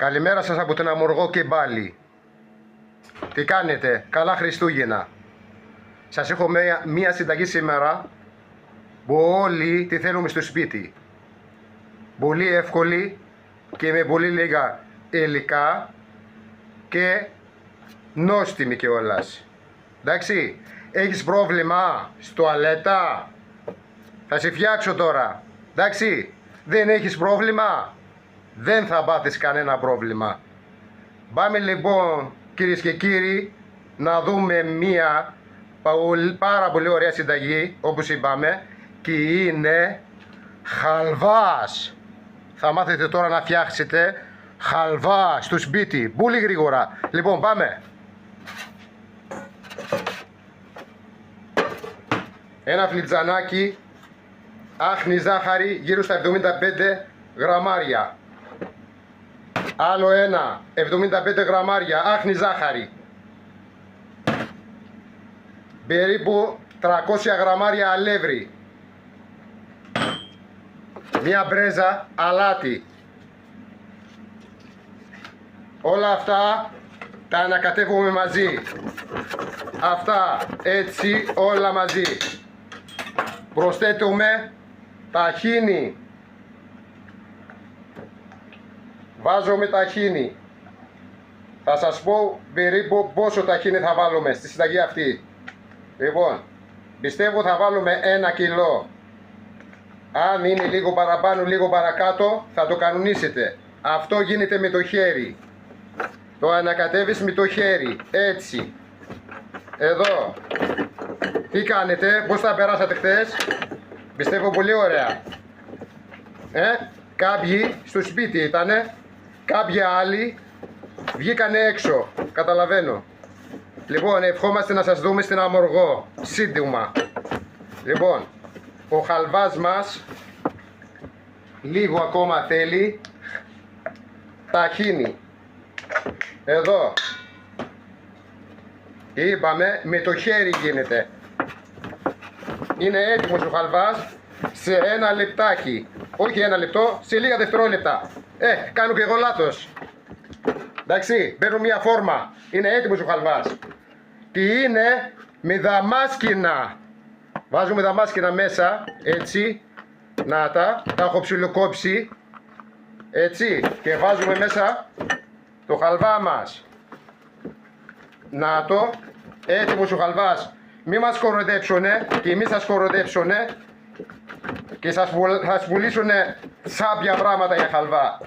Καλημέρα σας από την Αμοργό και πάλι. Τι κάνετε, καλά Χριστούγεννα. Σας έχω μία συνταγή σήμερα που όλοι τη θέλουμε στο σπίτι. Πολύ εύκολη και με πολύ λίγα υλικά και νόστιμη κιόλας. Εντάξει, έχεις πρόβλημα στο τουαλέτα, θα σε φτιάξω τώρα. Εντάξει, δεν έχεις πρόβλημα, δεν θα πάθεις κανένα πρόβλημα. Πάμε λοιπόν κυρίες και κύριοι να δούμε μία πάρα πολύ ωραία συνταγή, όπως είπαμε, και είναι χαλβάς. Θα μάθετε τώρα να φτιάξετε χαλβά στο σπίτι, πολύ γρήγορα. Λοιπόν, πάμε. Ένα φλιτζανάκι άχνη ζάχαρη γύρω στα 75 γραμμάρια. Άλλο ένα 75 γραμμάρια άχνη ζάχαρη. Περίπου 300 γραμμάρια αλεύρι. Μία μπρέζα αλάτι. Όλα αυτά τα ανακατεύουμε μαζί. Αυτά έτσι όλα μαζί. Προσθέτουμε ταχίνι. Βάζουμε ταχίνι. Θα σας πω περίπου πόσο ταχίνι θα βάλουμε στη συνταγή αυτή. Λοιπόν, πιστεύω θα βάλουμε 1 κιλό. Αν είναι λίγο παραπάνω, λίγο παρακάτω, θα το κανονίσετε. Αυτό γίνεται με το χέρι. Το ανακατεύεις με το χέρι, έτσι. Εδώ. Τι κάνετε, πώς τα περάσατε χθες? Πιστεύω πολύ ωραία. Κάποιοι στο σπίτι ήτανε, κάποιοι άλλοι βγήκανε έξω, καταλαβαίνω. Λοιπόν, ευχόμαστε να σας δούμε στην Αμοργό, σύντομα. Λοιπόν, ο χαλβάς μας λίγο ακόμα θέλει ταχίνι. Εδώ. Είπαμε, με το χέρι γίνεται. Είναι έτοιμος ο χαλβάς σε 1 λεπτάκι. Όχι 1 λεπτό, σε λίγα δευτερόλεπτα. Κάνω και εγώ λάθος. Εντάξει, παίρνω μια φόρμα. Είναι έτοιμος ο χαλβάς. Τι είναι? Με δαμάσκηνα. Βάζουμε δαμάσκηνα μέσα, έτσι. Να τα έχω ψιλοκόψει. Έτσι, και βάζουμε μέσα το χαλβά μας. Να το, έτοιμος ο χαλβάς. Μη μας κοροϊδέψουνε και εμείς σας κοροϊδέψουνε και σας πουλήσουνε σάπια πράγματα για χαλβά.